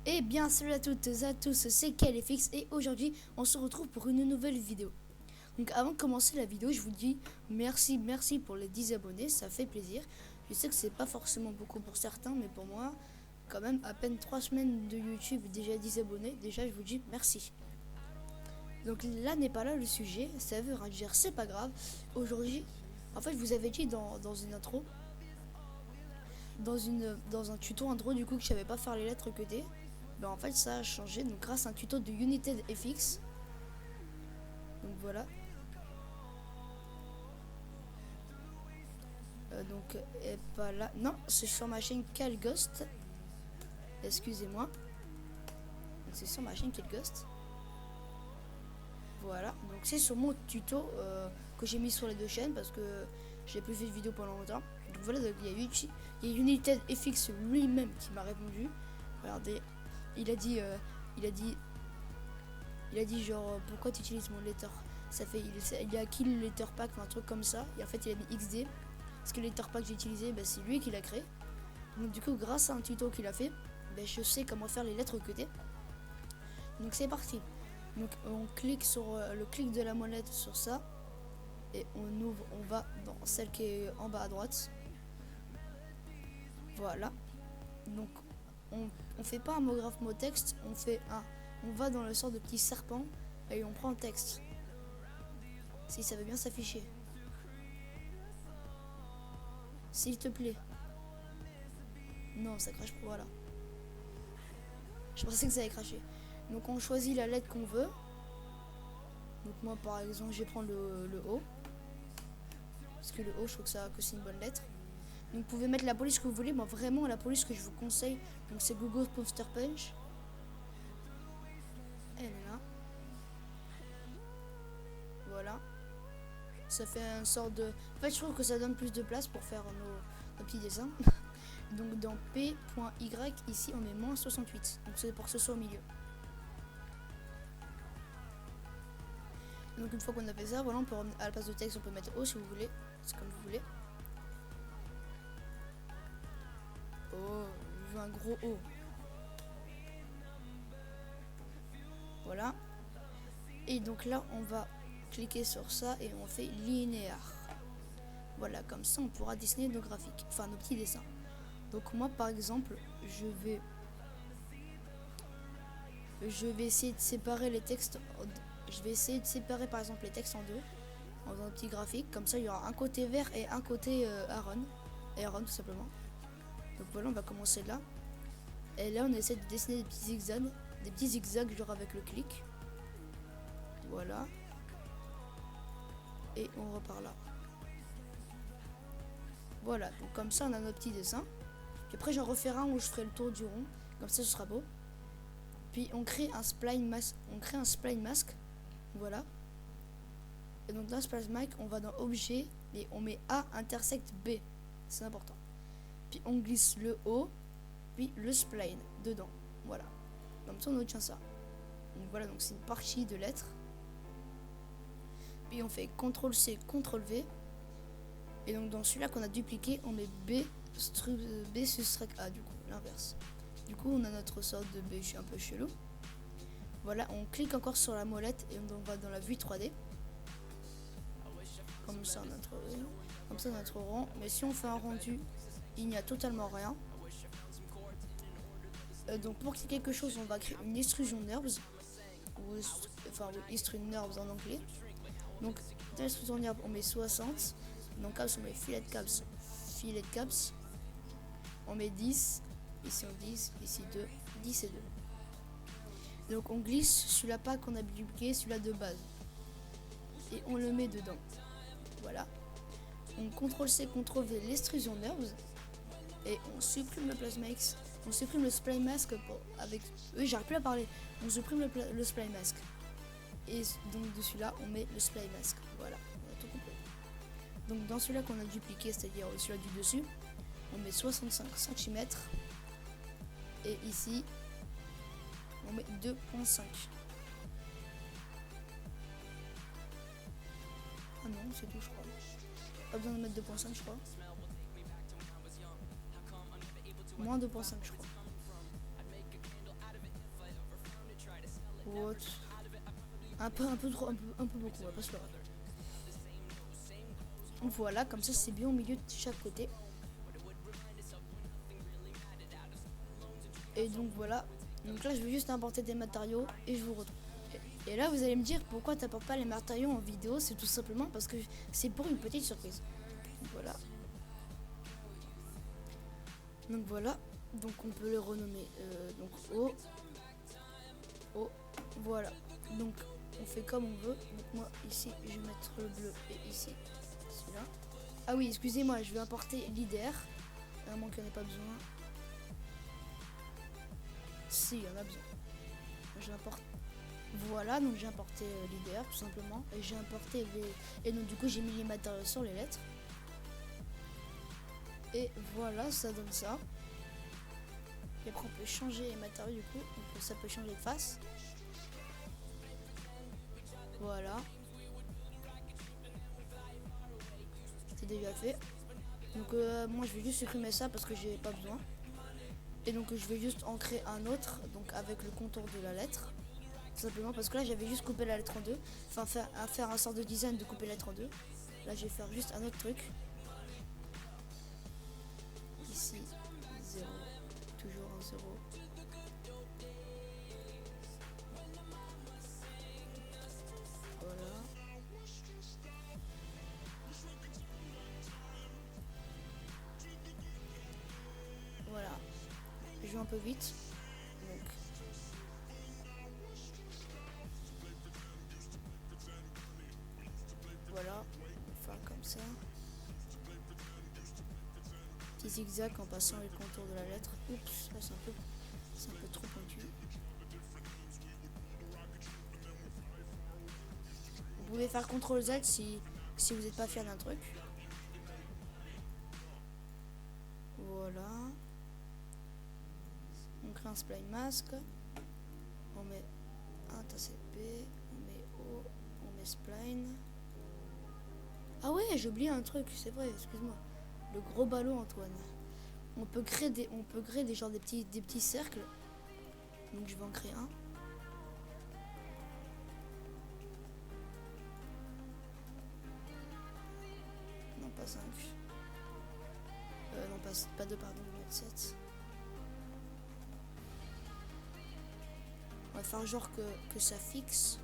Eh bien salut à toutes et à tous, c'est KLFX et aujourd'hui on se retrouve pour une nouvelle vidéo. Donc avant de commencer la vidéo, je vous dis merci pour les 10 abonnés, ça fait plaisir. Je sais que c'est pas forcément beaucoup pour certains, mais pour moi, quand même à peine 3 semaines de YouTube, déjà 10 abonnés, déjà je vous dis merci. Donc là n'est pas là le sujet, ça veut rien dire, c'est pas grave. Aujourd'hui, en fait je vous avais dit dans une intro, dans un tuto intro du coup que je savais pas faire les lettres codées. Ben en fait ça a changé donc grâce à un tuto de United FX. Donc voilà. Donc et pas là. Non, c'est sur ma chaîne Calghost. Excusez-moi. Donc c'est sur ma chaîne Calghost. Voilà. Donc c'est sur mon tuto que j'ai mis sur les deux chaînes parce que j'ai plus fait de vidéo pendant longtemps. Donc voilà, il y a United FX lui-même qui m'a répondu. Regardez, il a dit genre pourquoi tu utilises mon letter, ça fait il a acquis le letter pack, un truc comme ça, et en fait il a mis XD parce que le letter pack que j'ai utilisé, c'est lui qui l'a créé. Donc du coup grâce à un tuto qu'il a fait, je sais comment faire les lettres codées. Donc c'est parti. Donc on clique sur le clic de la molette sur ça et on va dans celle qui est en bas à droite. Voilà. Donc on fait pas un mot graphe mot texte, on va dans le sort de petit serpent et on prend le texte. Si ça veut bien s'afficher. S'il te plaît. Non, ça crache pas, voilà. Je pensais que ça allait cracher. Donc on choisit la lettre qu'on veut. Donc moi par exemple je vais prendre le O. Parce que le O je trouve que c'est une bonne lettre. Donc vous pouvez mettre la police que vous voulez. Moi vraiment la police que je vous conseille, donc c'est Google Poster Punch. Elle est là. Voilà. Ça fait une sorte de... En fait je trouve que ça donne plus de place pour faire nos petits dessins. Donc dans P.Y ici on met moins 68. Donc c'est pour que ce soit au milieu. Donc une fois qu'on a fait ça, voilà, on peut à la place de texte on peut mettre O si vous voulez. C'est comme vous voulez. O, je veux un gros O. Voilà. Et donc là on va cliquer sur ça et on fait linéaire. Voilà, comme ça on pourra dessiner nos graphiques, enfin nos petits dessins. Donc moi par exemple je vais essayer de séparer les textes. Je vais essayer de séparer par exemple les textes en deux, en un petit graphique. Comme ça il y aura un côté vert et un côté Aaron tout simplement. Donc voilà, on va commencer là. Et là on essaie de dessiner des petits zigzags genre avec le clic. Voilà. Et on repart là. Voilà, donc comme ça on a notre petit dessin. Puis après j'en referai un où je ferai le tour du rond. Comme ça ce sera beau. Puis on crée un spline mask. Voilà. Et donc dans spline mask on va dans objet et on met A intersect B. C'est important. Puis on glisse le O, puis le spline dedans. Voilà. Comme ça on obtient ça. Donc voilà, donc c'est une partie de lettres. Puis on fait CTRL-C, CTRL-V. Et donc dans celui-là qu'on a dupliqué, on met B subtract A, du coup, l'inverse. Du coup on a notre sorte de B un peu chelou. Voilà, on clique encore sur la molette et on va dans la vue 3D. Comme ça notre rond. Mais si on fait un rendu, il n'y a totalement rien. Donc pour créer quelque chose, on va créer une extrusion nerves. Extrusion nerves en anglais. Donc dans l'extrusion nerves, on met 60. Dans caps, on met filet de caps. On met 10. Ici on 10, ici 2, 10 et 2. Donc on glisse celui-là pas qu'on a dupliqué, celui-là de base. Et on le met dedans. Voilà. On CTRL-C, CTRL-V l'extrusion nerves. Et on supprime le plasmax. On supprime le spline mask avec... Oui, j'arrive plus à parler. On supprime le spline mask. Et donc de celui-là, on met le spline mask. Voilà, on a tout compris. Donc dans celui-là qu'on a dupliqué, c'est-à-dire celui-là du dessus, on met 65 cm. Et ici, on met 2.5. Ah non, c'est tout, je crois. Pas besoin de mettre 2.5, je crois. Moins 2.5, je crois. faute. Un peu trop, un peu beaucoup, on va pas se leurrer. Voilà, comme ça c'est bien au milieu de chaque côté. Et donc voilà. Donc là je vais juste importer des matériaux et je vous retrouve. Et là vous allez me dire pourquoi tu n'apportes pas les matériaux en vidéo. C'est tout simplement parce que c'est pour une petite surprise. Donc voilà. Donc voilà. Donc on peut le renommer donc O. Voilà. Donc on fait comme on veut. Donc moi ici je vais mettre le bleu et ici celui-là. Ah oui, excusez-moi, je vais importer l'IDR. Vraiment qu'il n'y en ait pas besoin. Si, il y en a besoin. J'importe. Voilà, donc j'ai importé l'IDR tout simplement. Et j'ai importé les. Et donc du coup j'ai mis les matériaux sur les lettres. Et voilà, ça donne ça. Et après on peut changer les matériaux du coup. Ça peut changer de face. Voilà. C'est déjà fait. Donc moi je vais juste supprimer ça parce que j'ai pas besoin. Et donc je vais juste en créer un autre, donc avec le contour de la lettre. Tout simplement parce que là j'avais juste coupé la lettre en deux. Enfin faire un sort de design de couper la lettre en deux. Là je vais faire juste un autre truc. Ici 0. Toujours un 0. Voilà. Voilà. Je vais un peu vite. Donc. Voilà. On va faire comme ça. Petit zigzag en passant les contours de la lettre. Oups, là c'est un peu trop pointu. Vous pouvez faire CTRL Z si vous n'êtes pas fier d'un truc. Voilà. On crée un spline mask. On met un TCP. On met O. On met spline. Ah ouais, j'ai oublié un truc, c'est vrai, excuse-moi. Le gros ballon, Antoine. On peut créer des genre des petits cercles. Donc je vais en créer un. Non, pas 5. Non, pas 2, pardon, je vais mettre 7. On va faire genre que ça fixe.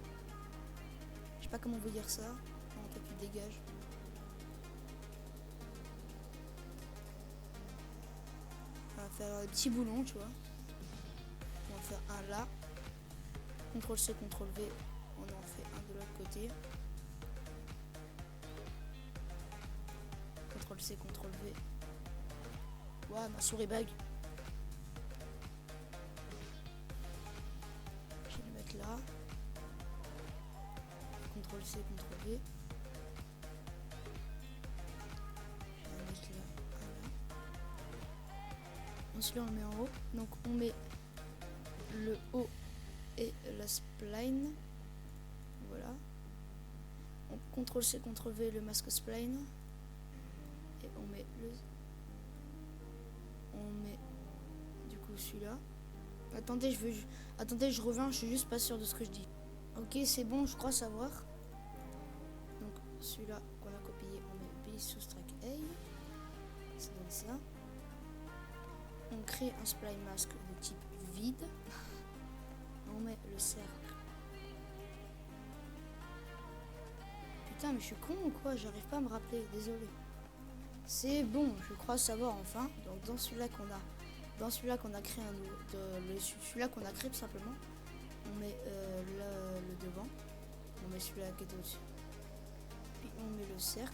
Je sais pas comment vous dire ça. Non, toi tu dégages. On va faire un petit boulon, tu vois. On va faire un là. CTRL C, CTRL V. On en fait un de l'autre côté. CTRL C, CTRL V. Ouah, ma souris bug. Je vais le mettre là. CTRL C, CTRL V. Je vais le mettre là. Ensuite on le met en haut. Donc on met le haut et la spline. Voilà. On CTRL C, CTRL V le masque spline. Et on met du coup celui-là. Attendez, je reviens, je suis juste pas sûr de ce que je dis. Ok, c'est bon, je crois savoir. Donc celui-là qu'on a copié, on met B sous strike A. Ça donne ça. On crée un spline mask de type vide. On met le cercle. Putain, mais je suis con ou quoi? J'arrive pas à me rappeler, désolé. C'est bon, je crois savoir enfin. Donc dans celui-là qu'on a créé celui-là qu'on a créé tout simplement, on met le devant, on met celui-là qui est au-dessus, puis on met le cercle,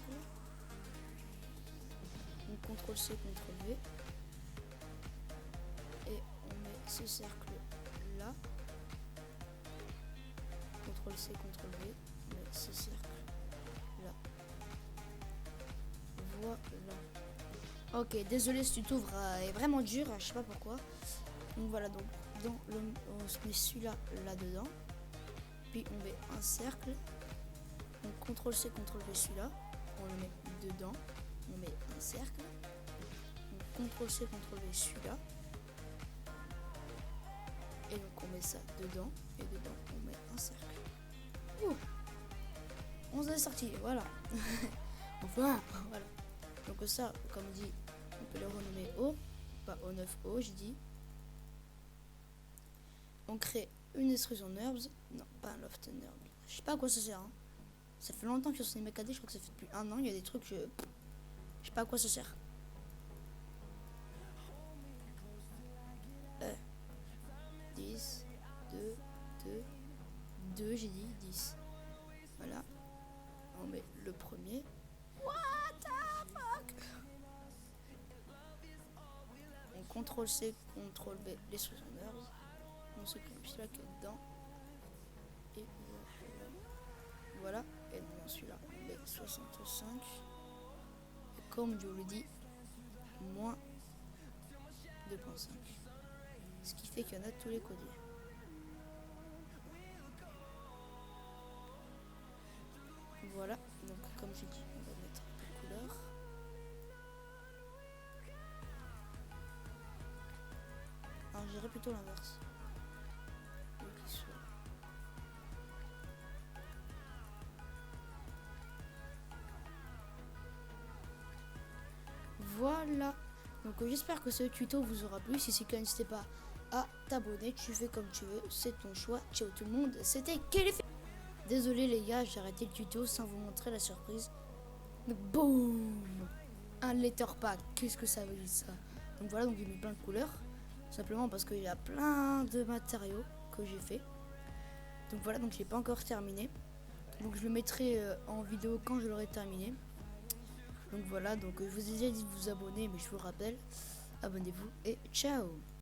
on CTRL C, CTRL V, et on met ce cercle là, CTRL C, CTRL V, on met ce cercle là. Voilà. Ok, désolé, ce tuto est vraiment dur, je sais pas pourquoi. Donc voilà, donc on se met celui-là là-dedans. Puis on met un cercle. On CTRL C, CTRL V celui-là. On le met dedans. On met un cercle. On CTRL C, CTRL V celui-là. Et donc on met met ça dedans. Et dedans, on met un cercle. Ouh, on s'en est sorti, voilà. Enfin, voilà. Donc ça, comme dit, on peut le renommer O. Pas O9O, je dis. On crée une extrusion NURBS. Non, pas un loft NURBS. Je sais pas à quoi ça sert. Hein. Ça fait longtemps que sur CinémaKD, je crois que ça fait depuis 1 an. Il y a des trucs, je sais pas à quoi ça sert. 10, 2, j'ai dit 10. Voilà. On met le premier. What the fuck? On CTRL-C, CTRL-V, l'extrusion NURBS. On supprime celui-là qui est dedans. Et voilà. Et dans celui-là, on met 65. Et comme je vous le dis, moins 2.5. Ce qui fait qu'il y en a tous les côtés. Voilà, donc comme j'ai dit, on va mettre des couleurs. Alors je dirais plutôt l'inverse. Voilà. Donc j'espère que ce tuto vous aura plu. Si c'est le cas, n'hésitez pas à t'abonner. Tu fais comme tu veux, c'est ton choix. Ciao tout le monde, c'était Kellyfi. Désolé les gars, j'ai arrêté le tuto sans vous montrer la surprise. Donc boum, un letterpack. Qu'est-ce que ça veut dire ça? Donc voilà, donc j'ai mis plein de couleurs. Simplement parce qu'il y a plein de matériaux que j'ai fait. Donc voilà, donc j'ai pas encore terminé. Donc je le mettrai en vidéo quand je l'aurai terminé. Donc voilà, donc je vous ai déjà dit de vous abonner, mais je vous rappelle, abonnez-vous et ciao!